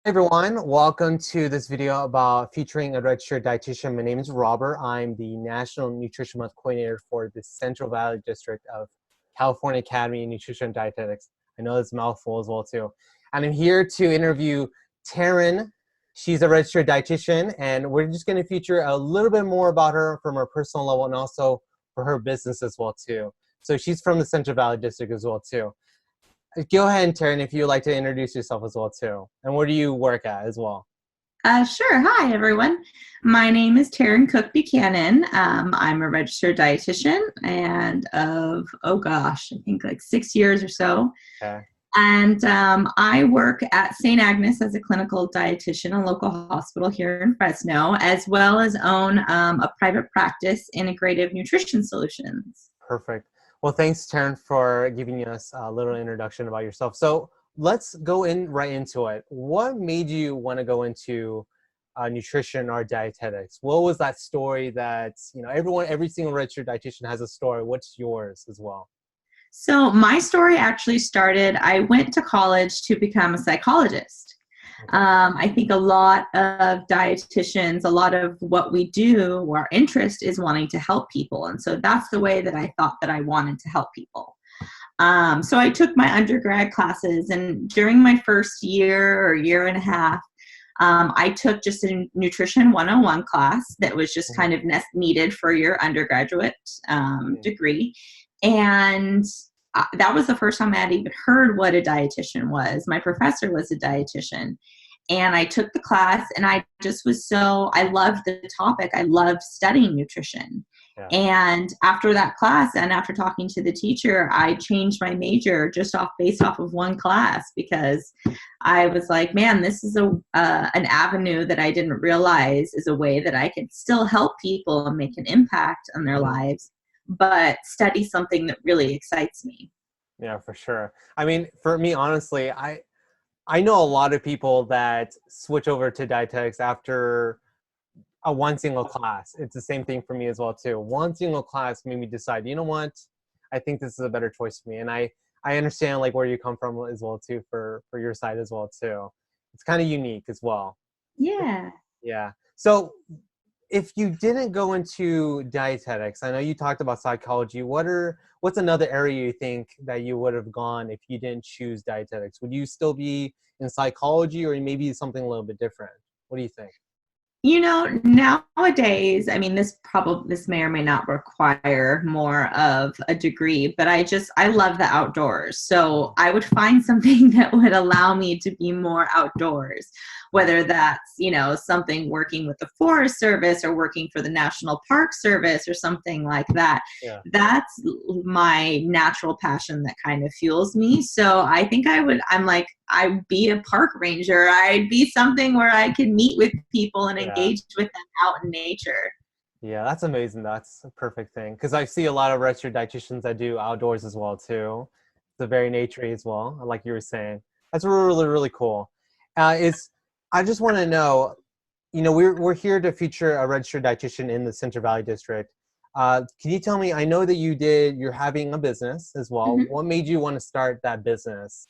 Everyone, welcome to this video about featuring a registered dietitian. My name is Robert. I'm the National Nutrition Month Coordinator for the Central Valley District of California Academy of Nutrition and Dietetics. I know it's a mouthful as well too. And I'm here to interview Teryn. She's a registered dietitian, and we're just going to feature a little bit more about her from her personal level and also for her business as well too. So she's from the Central Valley District as well too. Go ahead, Teryn, if you'd like to introduce yourself as well too. And where do you work at as well? Sure. Hi, everyone. My name is Teryn Buchanan. I'm a registered dietitian and I think like 6 years or so. Okay. And I work at St. Agnes as a clinical dietitian, a local hospital here in Fresno, as well as own a private practice, Integrative Nutrition Solutions. Perfect. Well, thanks, Teryn, for giving us a little introduction about yourself. So let's go right into it. What made you want to go into nutrition or dietetics? What was that story that, every single registered dietitian has a story. What's yours as well? So my story actually started, I went to college to become a psychologist. I think a lot of dietitians, a lot of what we do, our interest is wanting to help people. And so that's the way that I thought that I wanted to help people. So I took my undergrad classes, and during my first year or year and a half, I took just a nutrition 101 class that was just kind of needed for your undergraduate degree. And that was the first time I had even heard what a dietitian was. My professor was a dietitian. And I took the class, and I just was I loved the topic. I loved studying nutrition. Yeah. And after that class, and after talking to the teacher, I changed my major based off of one class, because I was like, man, this is an avenue that I didn't realize is a way that I could still help people and make an impact on their lives, but study something that really excites me. Yeah, for sure. I mean, for me, honestly, I know a lot of people that switch over to dietetics after one single class. It's the same thing for me as well too. One single class made me decide, you know what, I think this is a better choice for me. And I understand like where you come from as well too, for your side as well too. It's kind of unique as well. Yeah. Yeah. So if you didn't go into dietetics, I know you talked about psychology. What's another area you think that you would have gone if you didn't choose dietetics? Would you still be in psychology, or maybe something a little bit different? What do you think? Nowadays, I mean, this may or may not require more of a degree, but I love the outdoors. So I would find something that would allow me to be more outdoors, whether that's, something working with the Forest Service or working for the National Park Service or something like that. Yeah. That's my natural passion that kind of fuels me. So I think I'd be a park ranger. I'd be something where I could meet with people and engage with them out in nature. Yeah, that's amazing. That's a perfect thing. Because I see a lot of registered dietitians that do outdoors as well too. It's very naturey as well, like you were saying. That's really, really cool. I just want to know, we're here to feature a registered dietitian in the Central Valley District. Can you tell me, I know that you're having a business as well. Mm-hmm. What made you want to start that business?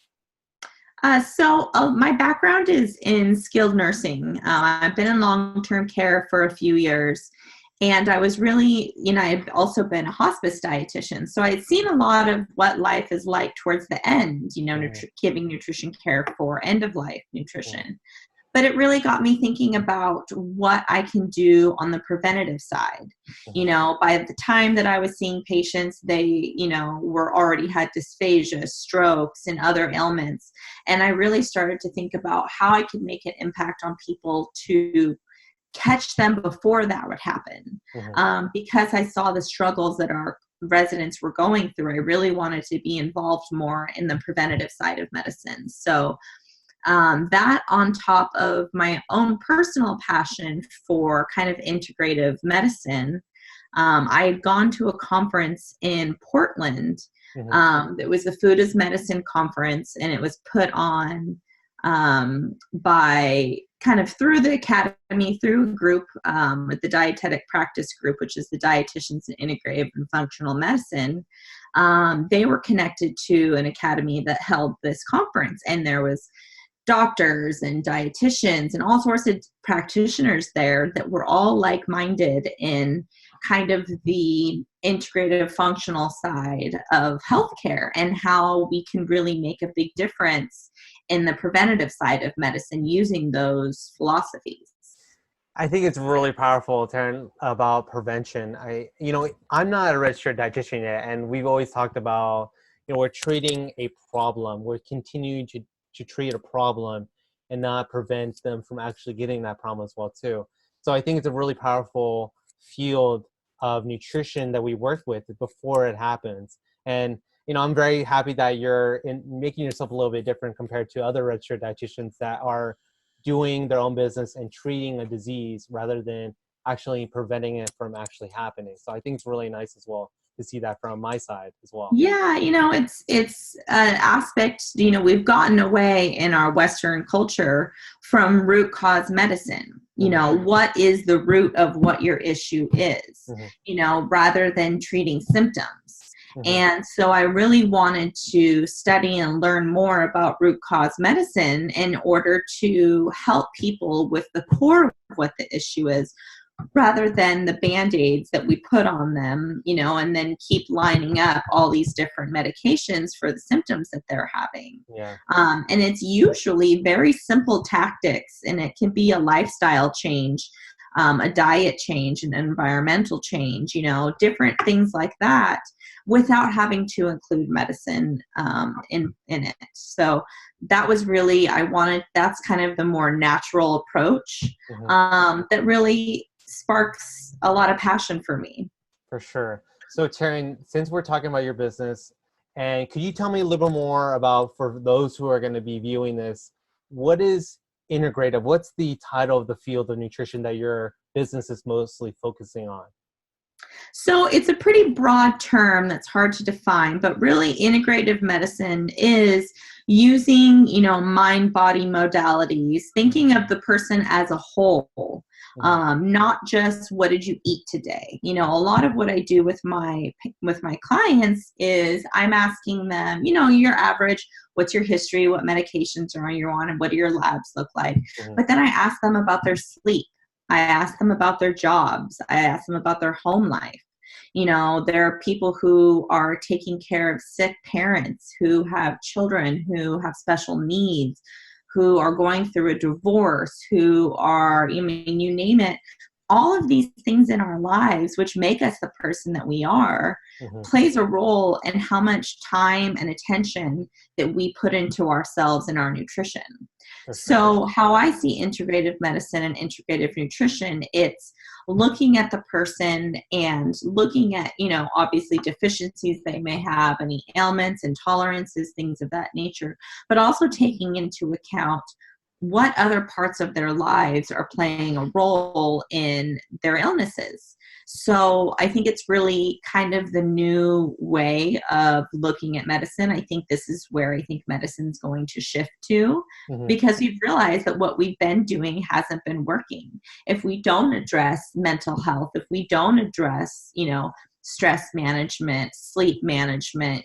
My background is in skilled nursing. I've been in long-term care for a few years, and I was really, I've also been a hospice dietitian. So I'd seen a lot of what life is like towards the end, giving nutrition care for end-of-life nutrition. But it really got me thinking about what I can do on the preventative side. By the time that I was seeing patients, they, were already had dysphagia, strokes, and other ailments. And I really started to think about how I could make an impact on people to catch them before that would happen. Because I saw the struggles that our residents were going through, I really wanted to be involved more in the preventative side of medicine. So that on top of my own personal passion for kind of integrative medicine, I had gone to a conference in Portland. It was the Food as Medicine conference, and it was put on by kind of through the academy, through a group with the dietetic practice group, which is the Dietitians in Integrative and Functional Medicine. They were connected to an academy that held this conference, and there was doctors and dietitians and all sorts of practitioners there that were all like-minded in kind of the integrative functional side of healthcare and how we can really make a big difference in the preventative side of medicine using those philosophies. I think it's really powerful, Teryn, about prevention. I'm not a registered dietitian yet, and we've always talked about, we're treating a problem. We're continuing to treat a problem and not prevent them from actually getting that problem as well, too. So I think it's a really powerful field of nutrition that we work with before it happens. And, I'm very happy that you're making yourself a little bit different compared to other registered dietitians that are doing their own business and treating a disease rather than actually preventing it from actually happening. So I think it's really nice as well to see that from my side as well. Yeah, it's an aspect, we've gotten away in our Western culture from root cause medicine. What is the root of what your issue is, rather than treating symptoms. And so I really wanted to study and learn more about root cause medicine in order to help people with the core of what the issue is, rather than the Band-Aids that we put on them, and then keep lining up all these different medications for the symptoms that they're having. Yeah. And it's usually very simple tactics, and it can be a lifestyle change, a diet change, an environmental change, different things like that, without having to include medicine in it. So that was really, that's kind of the more natural approach that really sparks a lot of passion for me. For sure. So Teryn, since we're talking about your business, and could you tell me a little more about, for those who are going to be viewing this, what is integrative? What's the title of the field of nutrition that your business is mostly focusing on? So it's a pretty broad term that's hard to define, but really integrative medicine is using, mind-body modalities, thinking of the person as a whole, not just what did you eat today. A lot of what I do with my clients is I'm asking them, your average, what's your history, what medications are you on, and what do your labs look like? But then I ask them about their sleep. I ask them about their jobs. I ask them about their home life. There are people who are taking care of sick parents, who have children who have special needs, who are going through a divorce, who are, you name it. All of these things in our lives, which make us the person that we are, plays a role in how much time and attention that we put into ourselves and our nutrition. So how I see integrative medicine and integrative nutrition, it's looking at the person and looking at, obviously deficiencies they may have, any ailments, intolerances, things of that nature, but also taking into account what other parts of their lives are playing a role in their illnesses. So I think it's really kind of the new way of looking at medicine. I think this is where I think medicine's going to shift to, because we've realized that what we've been doing hasn't been working. If we don't address mental health, if we don't address, stress management, sleep management,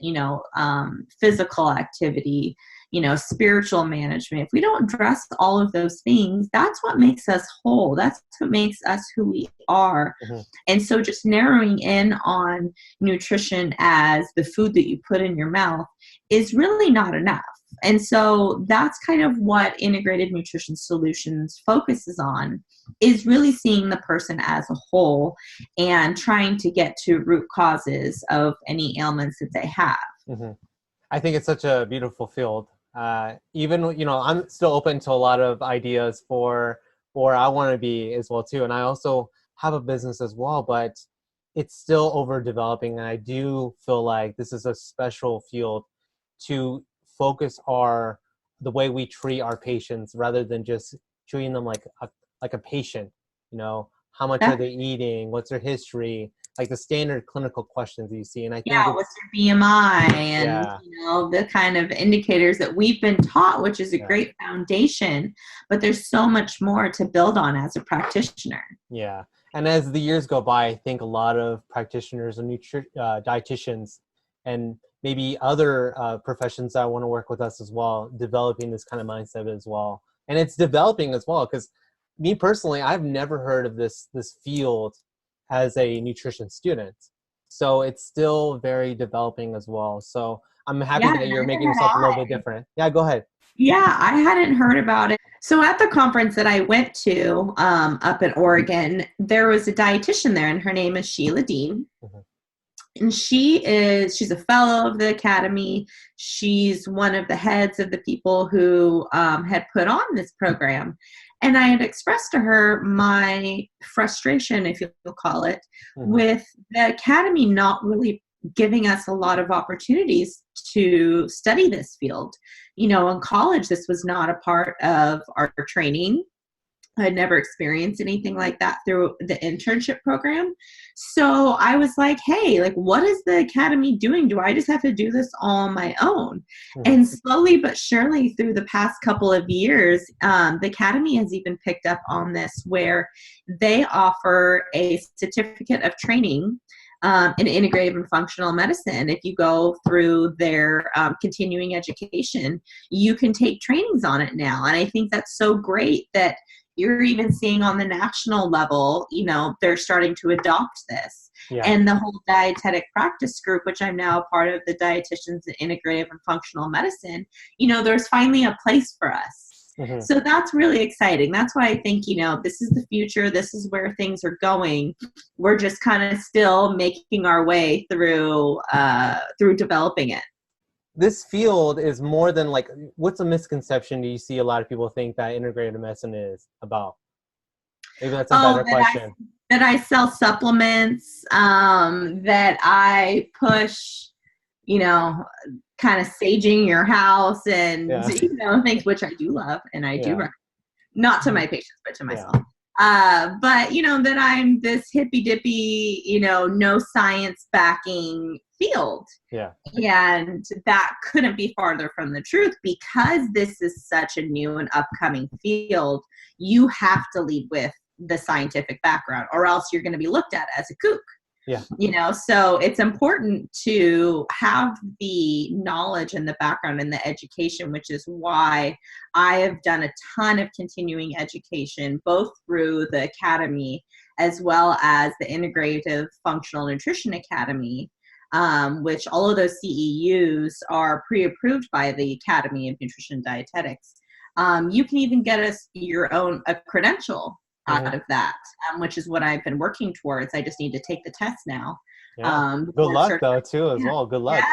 physical activity, spiritual management, if we don't address all of those things, that's what makes us whole. That's what makes us who we are. And so just narrowing in on nutrition as the food that you put in your mouth is really not enough. And so that's kind of what Integrated Nutrition Solutions focuses on, is really seeing the person as a whole and trying to get to root causes of any ailments that they have. I think it's such a beautiful field. Even, I'm still open to a lot of ideas for where I want to be as well too. And I also have a business as well, but it's still overdeveloping. And I do feel like this is a special field to focus the way we treat our patients, rather than just treating them like a patient. How much are they eating? What's their history? Like the standard clinical questions that you see. And I think what's your BMI and the kind of indicators that we've been taught, which is a great foundation, but there's so much more to build on as a practitioner. Yeah. And as the years go by, I think a lot of practitioners and dietitians and maybe other professions that want to work with us as well, developing this kind of mindset as well. And it's developing as well, because me personally, I've never heard of this field as a nutrition student. So it's still very developing as well. So I'm happy Yeah, that you're making neither had yourself a little bit I. different. Yeah, go ahead. Yeah, I hadn't heard about it. So at the conference that I went to up in Oregon, there was a dietitian there, and her name is Sheila Dean. Mhm. And she's a fellow of the academy. She's one of the heads of the people who had put on this program. And I had expressed to her my frustration, if you'll call it, Mhm. with the academy not really giving us a lot of opportunities to study this field. You know, in college, this was not a part of our training. I had never experienced anything like that through the internship program. So I was like, hey, like, what is the academy doing? Do I just have to do this on my own? Mhm. And slowly but surely through the past couple of years, the academy has even picked up on this where they offer a certificate of training in integrative and functional medicine. If you go through their continuing education, you can take trainings on it now. And I think that's so great that you're even seeing on the national level, you know, they're starting to adopt this. Yeah. And the whole dietetic practice group, which I'm now a part of, the dietitians in integrative and functional medicine, you know, there's finally a place for us. Mhm. So that's really exciting. That's why I think, you know, this is the future. This is where things are going. We're just kind of still making our way through developing it. This field is more than like, what's a misconception do you see a lot of people think that integrated medicine is about? Maybe that's a Oh, better question. that I sell supplements, that I push, you know, kind of saging your house and, Yeah. you know, things which I do love and I do Yeah. recommend, not to Mhm. my patients, but to Yeah. myself. But, you know, that I'm this hippy dippy, you know, no science backing field. Yeah. And that couldn't be farther from the truth because this is such a new and upcoming field. You have to lead with the scientific background, or else you're going to be looked at as a kook. Yeah. You know, so it's important to have the knowledge and the background and the education, which is why I have done a ton of continuing education, both through the academy as well as the Integrative Functional Nutrition Academy, which all of those CEUs are pre-approved by the Academy of Nutrition and Dietetics. You can even get a credential Mhm. out of that, which is what I've been working towards. I just need to take the test now. Yeah. Good Board luck though certified. too as Yeah. well. Good Yeah. luck.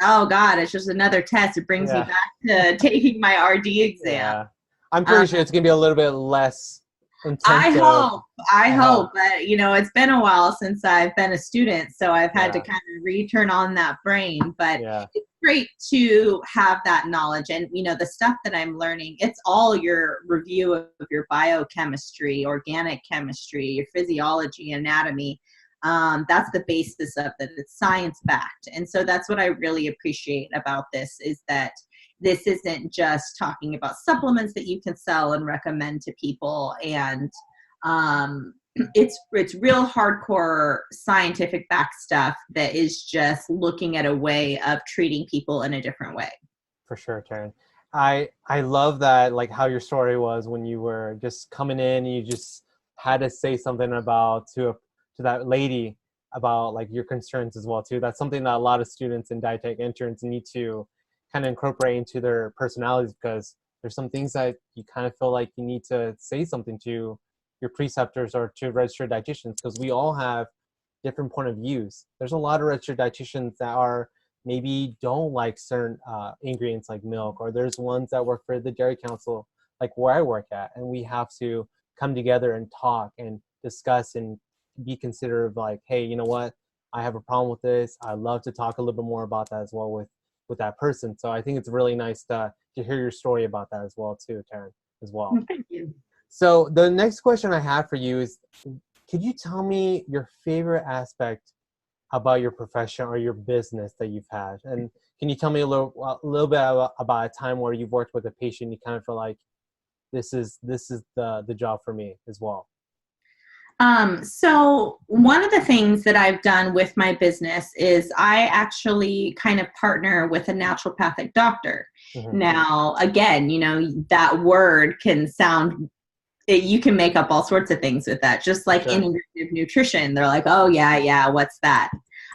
Oh God, it's just another test. It brings me Yeah. back to taking my RD exam. Yeah. I'm Um, pretty sure it's gonna be a little bit less I intensive. hope, I I hope, hope. but you know, it's been a while since I've been a student, so I've had to Yeah. kind of return on that brain. But Yeah. it's great to have that knowledge, and you know, the stuff that I'm learning, it's all your review of your biochemistry, organic chemistry, your physiology, anatomy. That's the basis of that. It's science backed, and so that's what I really appreciate about this is that this isn't just talking about supplements that you can sell and recommend to people, and it's real hardcore scientific back stuff that is just looking at a way of treating people in a different way. For sure, Teryn. I love that, like how your story was when you were just coming in, you just had to say something about to that lady about like your concerns as well too. That's something that a lot of students and dietetic interns need to kind of incorporate into their personalities, because there's some things that you kind of feel like you need to say something to your preceptors or to registered dietitians, because we all have different point of views. There's a lot of registered dietitians that are maybe don't like certain ingredients like milk, or there's ones that work for the dairy council like where I work at, and we have to come together and talk and discuss and be considerate of like, hey, you know what, I have a problem with this, I'd love to talk a little bit more about that as well with that person. So I think it's really nice to hear your story about that as well too, Teryn, as well. Thank you. So the next question I have for you is, could you tell me your favorite aspect about your profession or your business that you've had? And can you tell me a little bit about a time where you've worked with a patient you kind of feel like this is the job for me as well? So one of the things that I've done with my business is I actually kind of partner with a naturopathic doctor. Mm-hmm. Now, again, that word can sound, you can make up all sorts of things with that, just like Sure. integrative nutrition. They're like, oh yeah, what's that?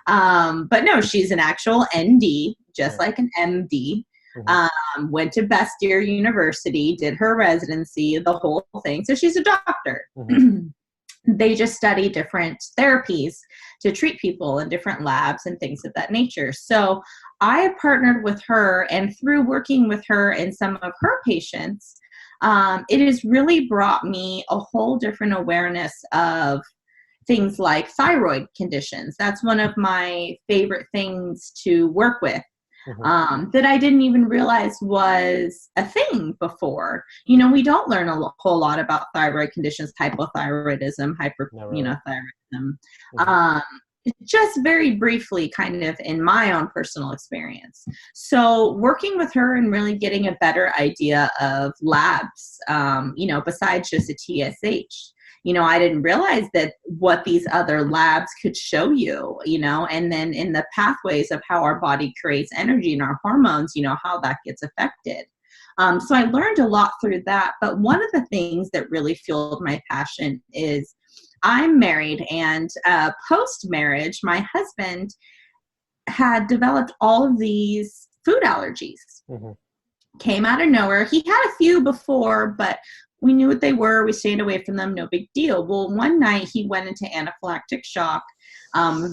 But no, she's an actual ND, just like an MD. Mm-hmm. Went to Bastyr University, did her residency, the whole thing. So she's a doctor. Mm-hmm. They just study different therapies to treat people in different labs and things of that nature. So I partnered with her, and through working with her and some of her patients, it has really brought me a whole different awareness of things like thyroid conditions. That's one of my favorite things to work with. That I didn't even realize was a thing before. We don't learn a whole lot about thyroid conditions, hypothyroidism, hyperthyroidism. Just very briefly, kind of in my own personal experience. So working with her and really getting a better idea of labs, besides just a TSH. I didn't realize that what these other labs could show you, and then in the pathways of how our body creates energy and our hormones, how that gets affected. So I learned a lot through that. But one of the things that really fueled my passion is I'm married, and post-marriage, my husband had developed all of these food allergies. Came out of nowhere. He had a few before, but we knew what they were. We stayed away from them. No big deal. Well, one night he went into anaphylactic shock,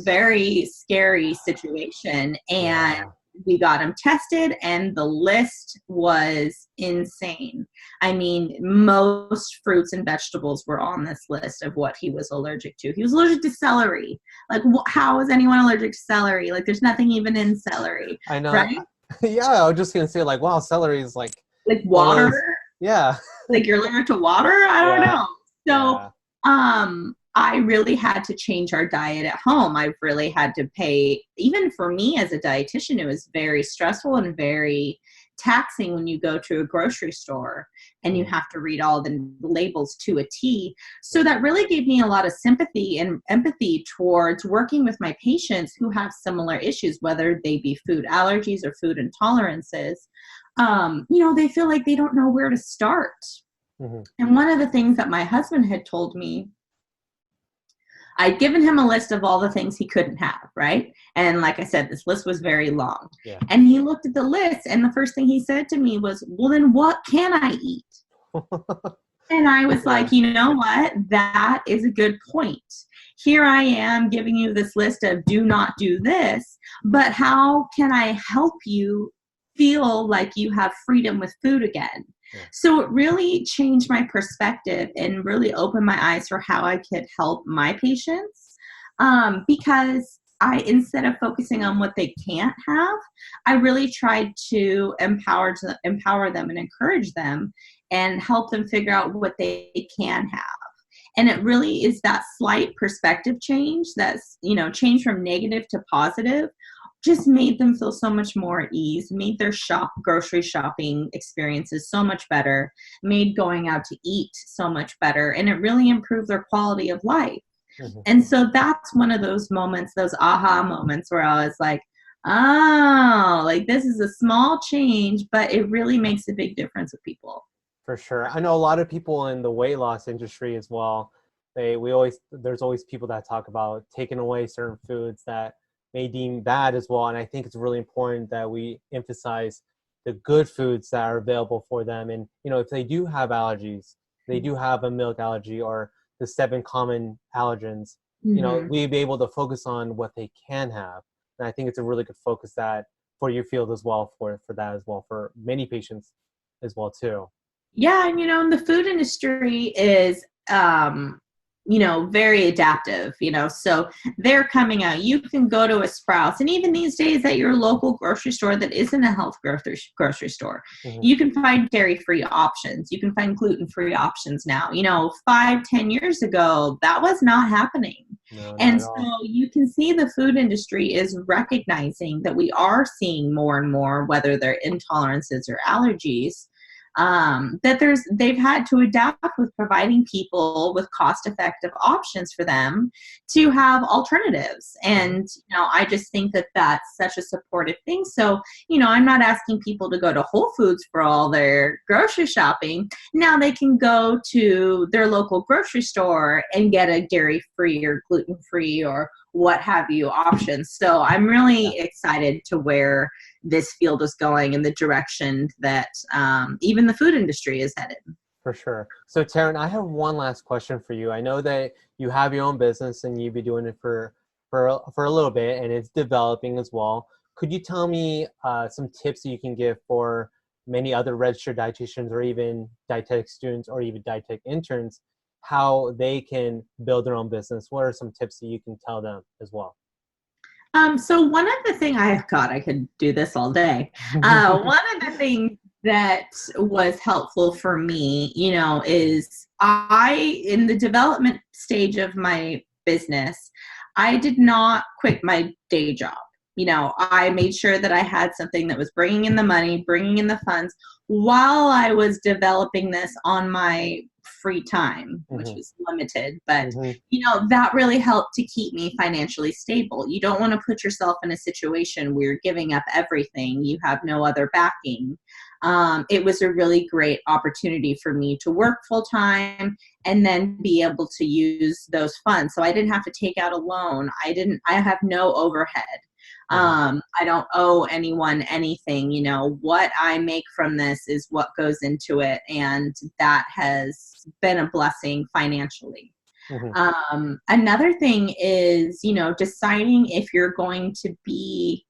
very scary situation. And we got him tested, and the list was insane. I mean, most fruits and vegetables were on this list of what he was allergic to. He was allergic to celery. Like, how is anyone allergic to celery? Like, there's nothing even in celery. I know. Right? Yeah, I was just going to say, like, wow, celery is like water. Yeah. Like you're allergic to water? I don't know. So, I really had to change our diet at home. I've really had to pay, even for me as a dietitian, it was very stressful and very taxing when you go to a grocery store and you have to read all the labels to a T. So that really gave me a lot of sympathy and empathy towards working with my patients who have similar issues, whether they be food allergies or food intolerances. They feel like they don't know where to start. And one of the things that my husband had told me, I'd given him a list of all the things he couldn't have, right? And like I said, this list was very long. And he looked at the list, and the first thing he said to me was, well, then what can I eat? And I was like, you know what? That is a good point. Here I am giving you this list of do not do this, but how can I help you feel like you have freedom with food again? So it really changed my perspective and really opened my eyes for how I could help my patients. Because instead of focusing on what they can't have, I really tried to empower them and encourage them and help them figure out what they can have. And it really is that slight perspective change that's, change from negative to positive, just made them feel so much more at ease, made their grocery shopping experiences so much better, made going out to eat so much better, and it really improved their quality of life. And so that's one of those moments, those aha moments where I was like, oh, like this is a small change, but it really makes a big difference with people. For sure. I know a lot of people in the weight loss industry as well. There's always people that talk about taking away certain foods that may deem bad as well. And I think it's really important that we emphasize the good foods that are available for them. And, if they do have allergies, they do have a milk allergy or the 7 common allergens, we'd be able to focus on what they can have. And I think it's a really good focus that for your field as well, for that as well, for many patients as well too. Yeah. And, the food industry is, very adaptive, so they're coming out. You can go to a Sprouts, and even these days at your local grocery store that isn't a health grocery store, you can find dairy-free options. You can find gluten-free options now. 5-10 years ago, that was not happening. And so you can see the food industry is recognizing that we are seeing more and more, whether they're intolerances or allergies, that they've had to adapt with providing people with cost-effective options for them to have alternatives. And, I just think that that's such a supportive thing. So, I'm not asking people to go to Whole Foods for all their grocery shopping. Now they can go to their local grocery store and get a dairy-free or gluten-free or what have you options. So I'm really excited to where this field is going in the direction that even the food industry is headed. For sure. So Teryn, I have one last question for you. I know that you have your own business and you've been doing it for a little bit, and it's developing as well. Could you tell me some tips that you can give for many other registered dietitians or even dietetic students or even dietetic interns, how they can build their own business? What are some tips that you can tell them as well? So one of the things I could do this all day. One of the things that was helpful for me, is in the development stage of my business, I did not quit my day job. I made sure that I had something that was bringing in the money, bringing in the funds while I was developing this on my free time, which was limited. But, that really helped to keep me financially stable. You don't want to put yourself in a situation where you're giving up everything. You have no other backing. It was a really great opportunity for me to work full time and then be able to use those funds. So I didn't have to take out a loan. I have no overhead. I don't owe anyone anything. What I make from this is what goes into it. And that has been a blessing financially. Another thing is, deciding if you're going to be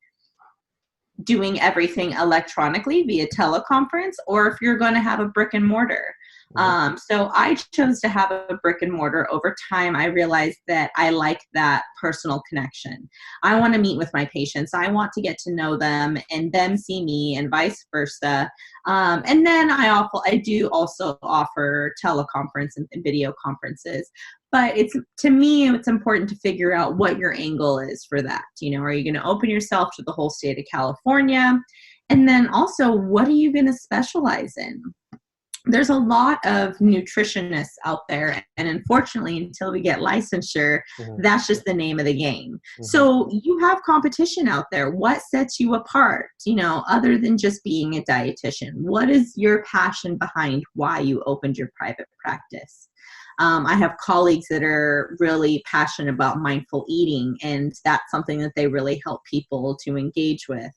doing everything electronically via teleconference or if you're going to have a brick and mortar. So I chose to have a brick and mortar. Over time, I realized that I like that personal connection. I want to meet with my patients. I want to get to know them and them see me and vice versa. And then I do also offer teleconference and video conferences. But to me, it's important to figure out what your angle is for that. Are you going to open yourself to the whole state of California? And then also, what are you going to specialize in? There's a lot of nutritionists out there, and unfortunately, until we get licensure, that's just the name of the game. So you have competition out there. What sets you apart, other than just being a dietitian? What is your passion behind why you opened your private practice? I have colleagues that are really passionate about mindful eating, and that's something that they really help people to engage with.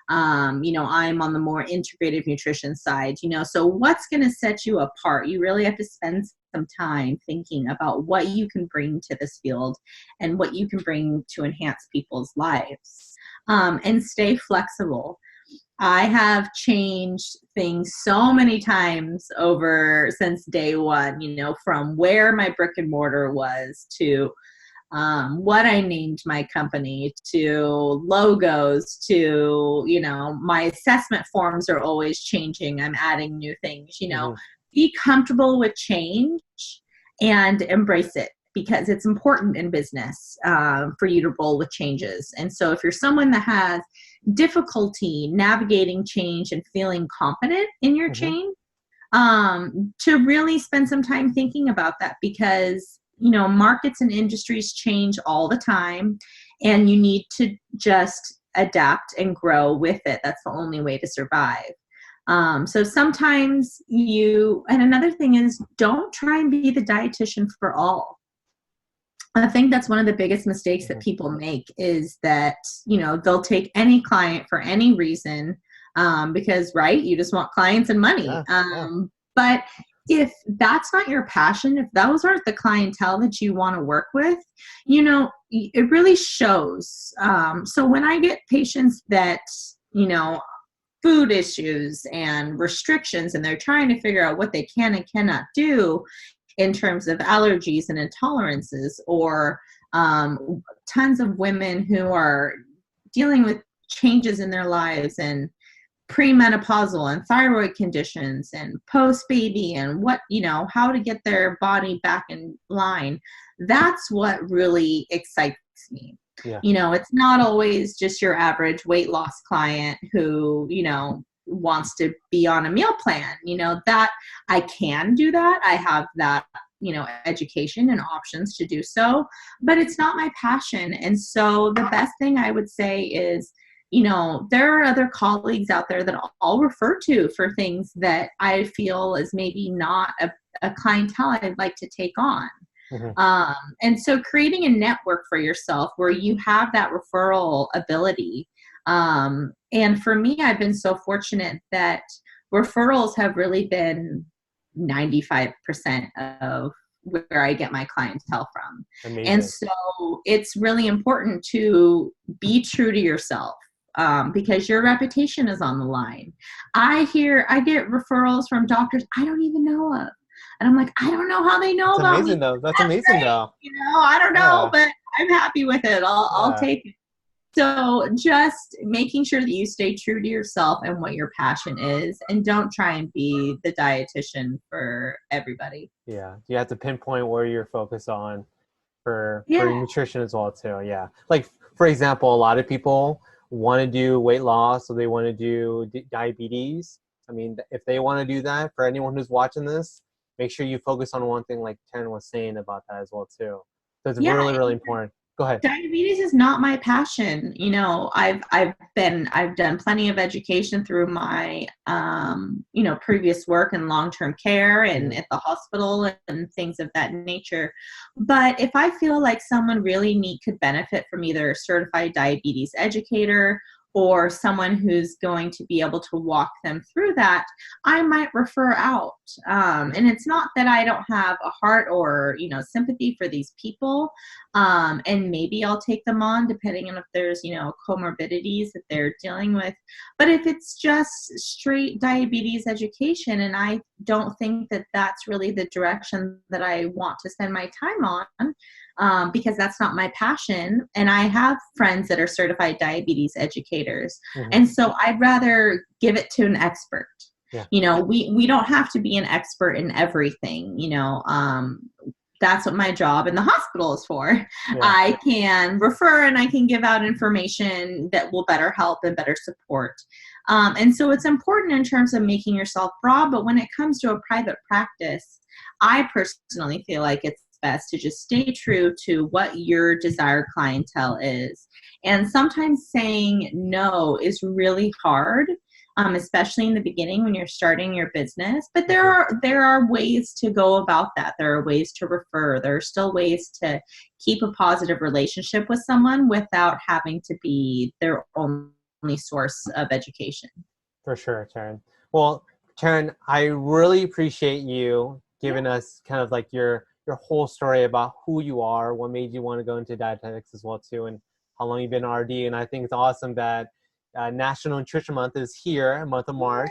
I'm on the more integrative nutrition side, so what's going to set you apart? You really have to spend some time thinking about what you can bring to this field and what you can bring to enhance people's lives, and stay flexible. I have changed things so many times since day one, from where my brick and mortar was to what I named my company, to logos, to, my assessment forms are always changing. I'm adding new things, Be comfortable with change and embrace it, because it's important in business for you to roll with changes. And so if you're someone that has difficulty navigating change and feeling confident in your change, to really spend some time thinking about that, because markets and industries change all the time, and you need to just adapt and grow with it. That's the only way to survive. So sometimes and another thing is, don't try and be the dietitian for all. I think that's one of the biggest mistakes that people make, is that, they'll take any client for any reason, because, right, you just want clients and money. But if that's not your passion, if those aren't the clientele that you want to work with, it really shows. So when I get patients that, food issues and restrictions, and they're trying to figure out what they can and cannot do in terms of allergies and intolerances, or tons of women who are dealing with changes in their lives and premenopausal and thyroid conditions and post-baby, and how to get their body back in line. That's what really excites me. It's not always just your average weight loss client who, wants to be on a meal plan, that I can do that. I have that, education and options to do so, but it's not my passion. And so the best thing I would say is, there are other colleagues out there that I'll refer to for things that I feel is maybe not a clientele I'd like to take on. And so creating a network for yourself where you have that referral ability. And for me, I've been so fortunate that referrals have really been 95% of where I get my clientele from. Amazing. And so it's really important to be true to yourself. Because your reputation is on the line. I get referrals from doctors I don't even know of. And I'm like, I don't know how they know about me. That's amazing though. I don't know, but I'm happy with it. I'll take it. So just making sure that you stay true to yourself and what your passion is, and don't try and be the dietitian for everybody. Yeah. You have to pinpoint where you're focused on for nutrition as well too. Yeah. Like for example, a lot of people want to do weight loss, so they want to do diabetes. I mean, if they want to do that, for anyone who's watching this, make sure you focus on one thing like Teryn was saying about that as well too. So it's really, really important. Go ahead. Diabetes is not my passion. I've done plenty of education through my, previous work in long-term care and at the hospital and things of that nature. But if I feel like someone really could benefit from either a certified diabetes educator or someone who's going to be able to walk them through that, I might refer out. And it's not that I don't have a heart or, sympathy for these people. And maybe I'll take them on depending on if there's, comorbidities that they're dealing with. But if it's just straight diabetes education, and I don't think that that's really the direction that I want to spend my time on, because that's not my passion. And I have friends that are certified diabetes educators. And so I'd rather give it to an expert. Yeah. We don't have to be an expert in everything. That's what my job in the hospital is for. Yeah. I can refer and I can give out information that will better help and better support. And so it's important in terms of making yourself broad, but when it comes to a private practice, I personally feel like it's best to just stay true to what your desired clientele is. And sometimes saying no is really hard, especially in the beginning when you're starting your business. But there are ways to go about that. There are ways to refer. There are still ways to keep a positive relationship with someone without having to be their only source of education. For sure, Teryn. Well, Teryn, I really appreciate you giving us kind of like your whole story about who you are, what made you want to go into dietetics as well too, and how long you've been RD. And I think it's awesome that National Nutrition Month is here, month of March,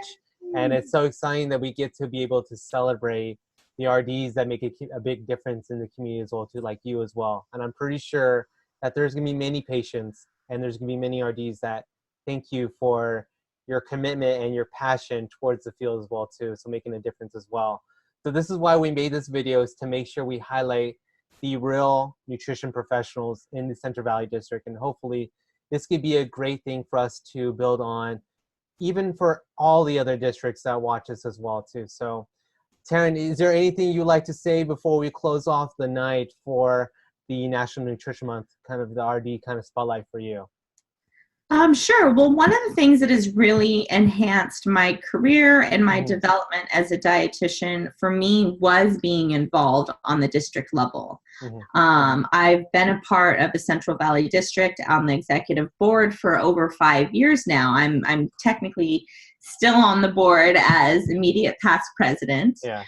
and it's so exciting that we get to be able to celebrate the RDs that make a big difference in the community as well too, like you as well. And I'm pretty sure that there's going to be many patients and there's going to be many RDs that thank you for your commitment and your passion towards the field as well too, so making a difference as well. So this is why we made this video, is to make sure we highlight the real nutrition professionals in the Central Valley District. And hopefully this could be a great thing for us to build on, even for all the other districts that watch us as well too. So Teryn, is there anything you'd like to say before we close off the night for the National Nutrition Month, kind of the RD kind of spotlight for you? Sure. Well, one of the things that has really enhanced my career and my development as a dietitian for me was being involved on the district level. I've been a part of the Central Valley District on the executive board for over 5 years now. I'm technically still on the board as immediate past president. Yeah.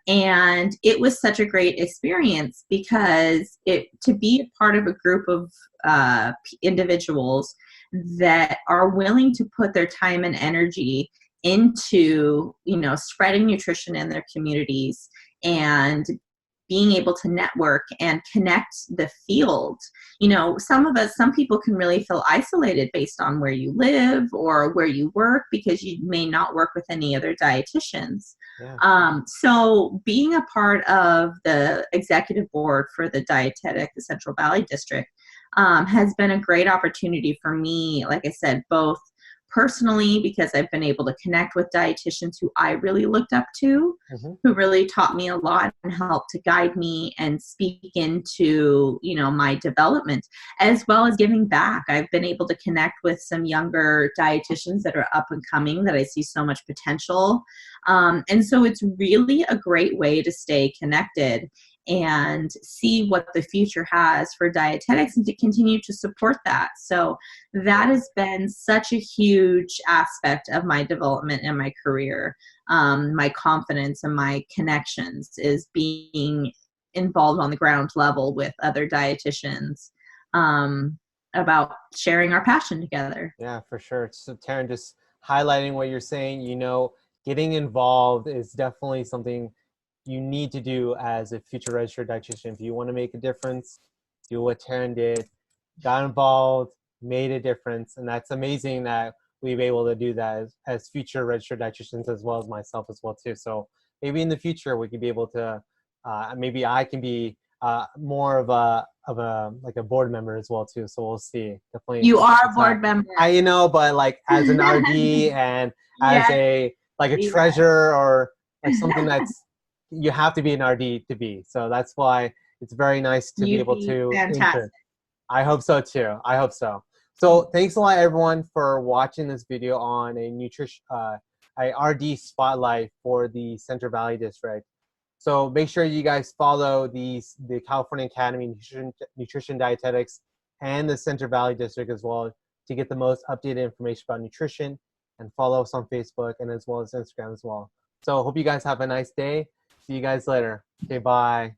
And it was such a great experience because to be a part of a group of individuals that are willing to put their time and energy into, spreading nutrition in their communities and being able to network and connect the field. Some people can really feel isolated based on where you live or where you work because you may not work with any other dietitians. Yeah. So being a part of the executive board for the Central Valley District has been a great opportunity for me, like I said, both personally, because I've been able to connect with dietitians who I really looked up to, Mm-hmm. who really taught me a lot and helped to guide me and speak into, you know, my development, as well as giving back. I've been able to connect with some younger dietitians that are up and coming that I see so much potential. And so it's really a great way to stay connected and see what the future has for dietetics and to continue to support that. So that has been such a huge aspect of my development and my career. My confidence and my connections is being involved on the ground level with other dietitians about sharing our passion together. Yeah, for sure. So Teryn, just highlighting what you're saying, you know, getting involved is definitely something you need to do as a future registered dietitian. If you want to make a difference, do what Teryn did, got involved, made a difference. And that's amazing that we've been able to do that as future registered dietitians, as well as myself as well too. So maybe in the future we could be able to, maybe I can be more of a like a board member as well too. So we'll see. Definitely. You are a board member. You know, but like as an RD and as a treasurer or like something that's, you have to be an RD to be. So that's why it's very nice to be able to intern. I hope so too. I hope so. So thanks a lot, everyone, for watching this video on a RD spotlight for the Central Valley District. So make sure you guys follow the California Academy Nutrition Dietetics and the Central Valley District as well to get the most updated information about nutrition, and follow us on Facebook and as well as Instagram as well. So hope you guys have a nice day. See you guys later. Okay, bye.